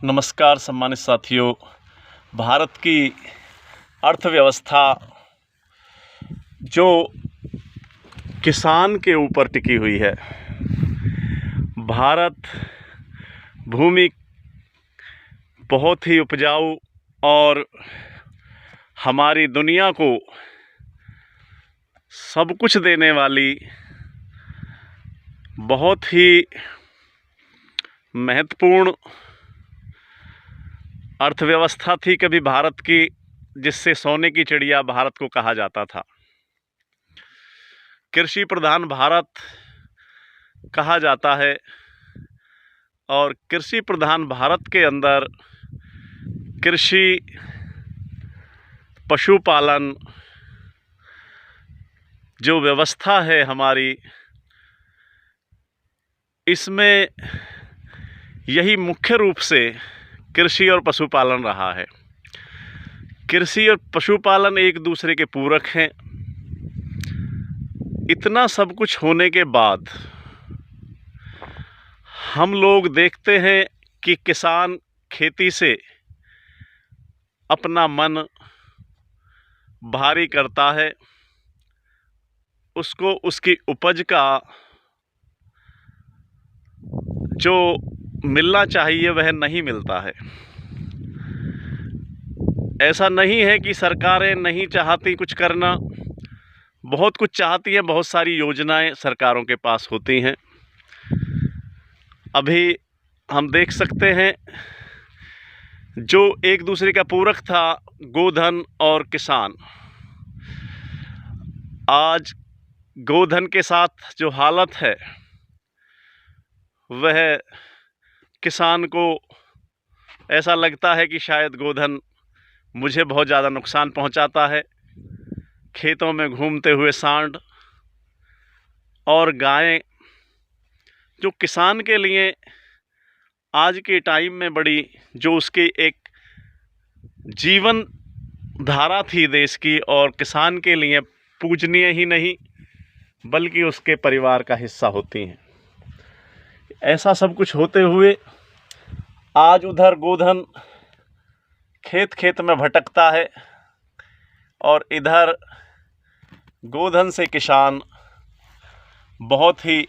नमस्कार सम्मानित साथियों। भारत की अर्थव्यवस्था जो किसान के ऊपर टिकी हुई है। भारत भूमि बहुत ही उपजाऊ और हमारी दुनिया को सब कुछ देने वाली बहुत ही महत्वपूर्ण अर्थव्यवस्था थी कभी भारत की, जिससे सोने की चिड़िया भारत को कहा जाता था। कृषि प्रधान भारत कहा जाता है और कृषि प्रधान भारत के अंदर कृषि, पशुपालन जो व्यवस्था है हमारी, इसमें यही मुख्य रूप से कृषि और पशुपालन रहा है। कृषि और पशुपालन एक दूसरे के पूरक हैं। इतना सब कुछ होने के बाद हम लोग देखते हैं कि किसान खेती से अपना मन भारी करता है, उसको उसकी उपज का जो मिलना चाहिए वह नहीं मिलता है। ऐसा नहीं है कि सरकारें नहीं चाहती कुछ करना, बहुत कुछ चाहती हैं, बहुत सारी योजनाएं सरकारों के पास होती हैं। अभी हम देख सकते हैं जो एक दूसरे का पूरक था, गोधन और किसान, आज गोधन के साथ जो हालत है वह किसान को ऐसा लगता है कि शायद गोधन मुझे बहुत ज़्यादा नुकसान पहुंचाता है। खेतों में घूमते हुए सांड और गायें, जो किसान के लिए आज के टाइम में बड़ी, जो उसकी एक जीवन धारा थी देश की, और किसान के लिए पूजनीय ही नहीं बल्कि उसके परिवार का हिस्सा होती हैं। ऐसा सब कुछ होते हुए आज उधर गोधन खेत खेत में भटकता है और इधर गोधन से किसान बहुत ही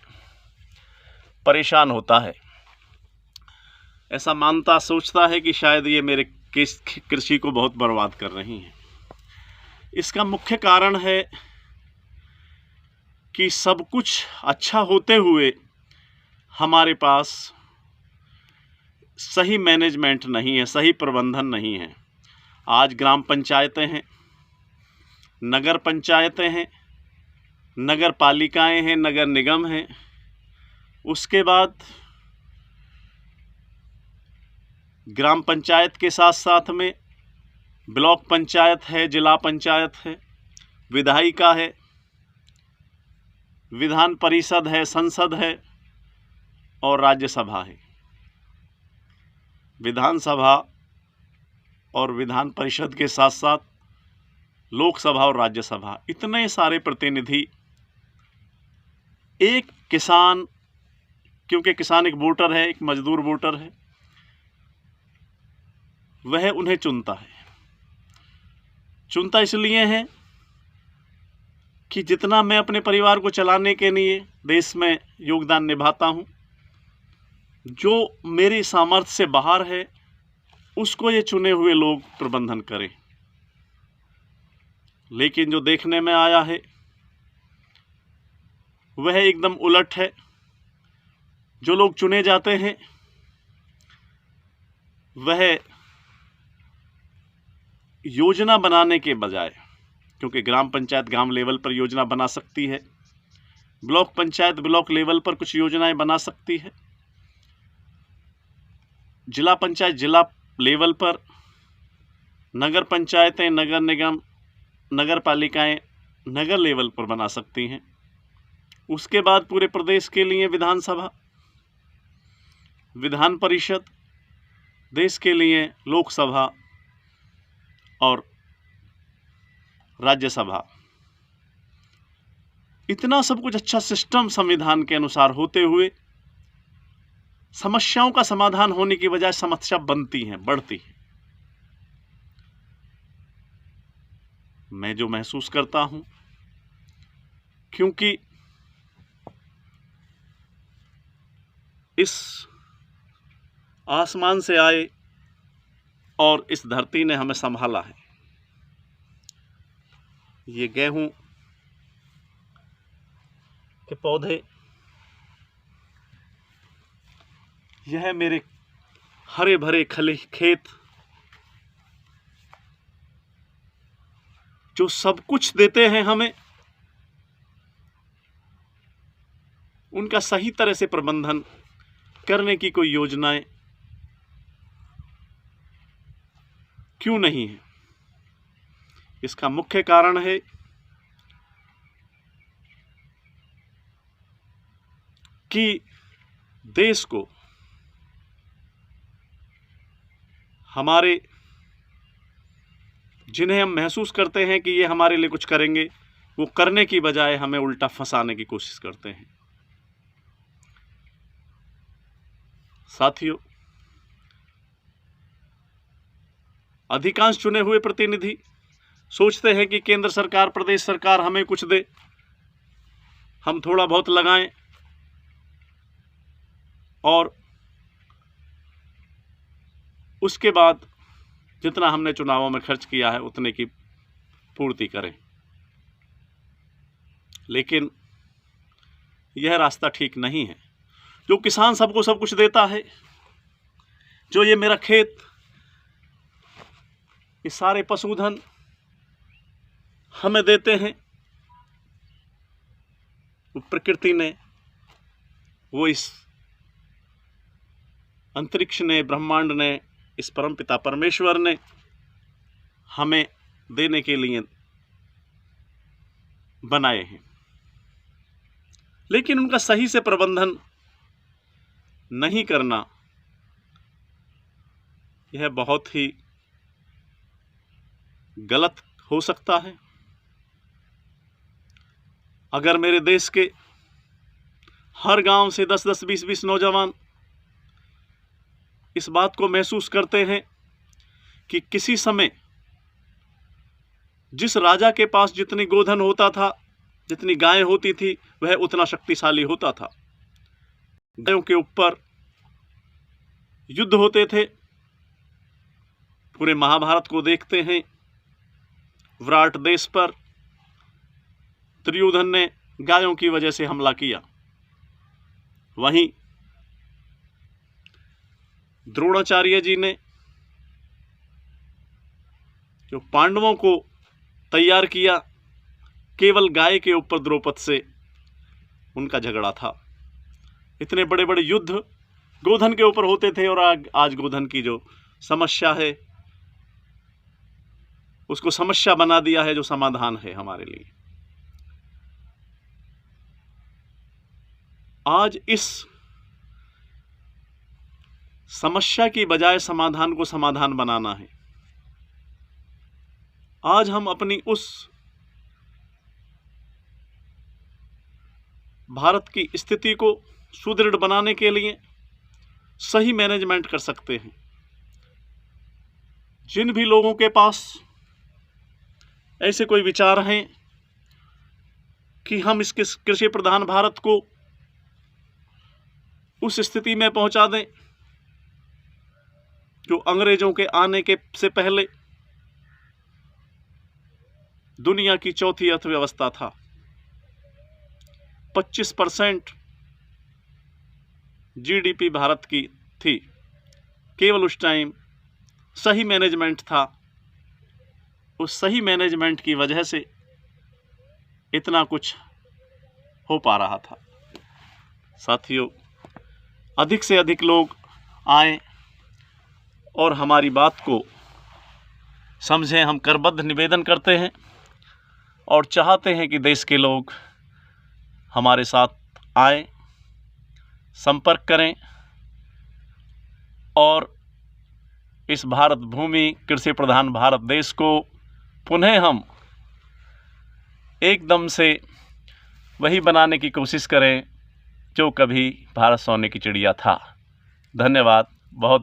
परेशान होता है। ऐसा मानता सोचता है कि शायद ये मेरे कृषि को बहुत बर्बाद कर रही हैं। इसका मुख्य कारण है कि सब कुछ अच्छा होते हुए हमारे पास सही मैनेजमेंट नहीं है, सही प्रबंधन नहीं है। आज ग्राम पंचायतें हैं, नगर पंचायतें हैं, नगर पालिकाएं हैं, नगर निगम हैं, उसके बाद ग्राम पंचायत के साथ साथ में ब्लॉक पंचायत है, जिला पंचायत है, विधायिका है, विधान परिषद है, संसद है और राज्यसभा है। विधानसभा और विधान परिषद के साथ साथ लोकसभा और राज्यसभा, इतने सारे प्रतिनिधि एक किसान, क्योंकि किसान एक वोटर है, एक मजदूर वोटर है, वह उन्हें चुनता है। चुनता इसलिए है कि जितना मैं अपने परिवार को चलाने के लिए देश में योगदान निभाता हूँ, जो मेरी सामर्थ्य से बाहर है उसको ये चुने हुए लोग प्रबंधन करें। लेकिन जो देखने में आया है वह एकदम उलट है। जो लोग चुने जाते हैं वह योजना बनाने के बजाय, क्योंकि ग्राम पंचायत ग्राम लेवल पर योजना बना सकती है, ब्लॉक पंचायत ब्लॉक लेवल पर कुछ योजनाएं बना सकती है, जिला पंचायत जिला लेवल पर, नगर पंचायतें, नगर निगम, नगर पालिकाएं नगर लेवल पर बना सकती हैं। उसके बाद पूरे प्रदेश के लिए विधानसभा, विधान परिषद, देश के लिए लोकसभा और राज्यसभा। इतना सब कुछ अच्छा सिस्टम संविधान के अनुसार होते हुए समस्याओं का समाधान होने की बजाय समस्या बनती हैं, बढ़ती हैं। मैं जो महसूस करता हूं, क्योंकि इस आसमान से आए और इस धरती ने हमें संभाला है। ये गेहूं के पौधे, यह मेरे हरे भरे खले खेत, जो सब कुछ देते हैं हमें, उनका सही तरह से प्रबंधन करने की कोई योजनाएं क्यों नहीं है? इसका मुख्य कारण है कि देश को हमारे, जिन्हें हम महसूस करते हैं कि ये हमारे लिए कुछ करेंगे, वो करने की बजाय हमें उल्टा फंसाने की कोशिश करते हैं। साथियों, अधिकांश चुने हुए प्रतिनिधि सोचते हैं कि केंद्र सरकार, प्रदेश सरकार हमें कुछ दे, हम थोड़ा बहुत लगाएं और उसके बाद जितना हमने चुनावों में खर्च किया है उतने की पूर्ति करें। लेकिन यह रास्ता ठीक नहीं है। जो किसान सबको सब कुछ देता है, जो ये मेरा खेत, ये सारे पशुधन हमें देते हैं, वो प्रकृति ने, वो इस अंतरिक्ष ने, ब्रह्मांड ने, इस परमपिता परमेश्वर ने हमें देने के लिए बनाए हैं। लेकिन उनका सही से प्रबंधन नहीं करना, यह बहुत ही गलत हो सकता है। अगर मेरे देश के हर गांव से 10-10, 20-20 नौजवान इस बात को महसूस करते हैं कि किसी समय जिस राजा के पास जितनी गोधन होता था, जितनी गायें होती थी, वह उतना शक्तिशाली होता था। गायों के ऊपर युद्ध होते थे। पूरे महाभारत को देखते हैं, विराट देश पर दुर्योधन ने गायों की वजह से हमला किया। वहीं द्रोणाचार्य जी ने जो पांडवों को तैयार किया, केवल गाय के ऊपर द्रौपद से उनका झगड़ा था। इतने बड़े बड़े युद्ध गोधन के ऊपर होते थे, और आज गोधन की जो समस्या है उसको समस्या बना दिया है जो समाधान है हमारे लिए। आज इस समस्या की बजाय समाधान को समाधान बनाना है। आज हम अपनी उस भारत की स्थिति को सुदृढ़ बनाने के लिए सही मैनेजमेंट कर सकते हैं। जिन भी लोगों के पास ऐसे कोई विचार हैं कि हम इस कृषि प्रधान भारत को उस स्थिति में पहुंचा दें जो अंग्रेजों के आने के से पहले दुनिया की चौथी अर्थव्यवस्था था। 25% जीडीपी भारत की थी। केवल उस टाइम सही मैनेजमेंट था। उस सही मैनेजमेंट की वजह से इतना कुछ हो पा रहा था। साथियों, अधिक से अधिक लोग आएं और हमारी बात को समझें। हम करबद्ध निवेदन करते हैं और चाहते हैं कि देश के लोग हमारे साथ आएं, संपर्क करें और इस भारत भूमि, कृषि प्रधान भारत देश को पुनः हम एकदम से वही बनाने की कोशिश करें जो कभी भारत सोने की चिड़िया था। धन्यवाद बहुत।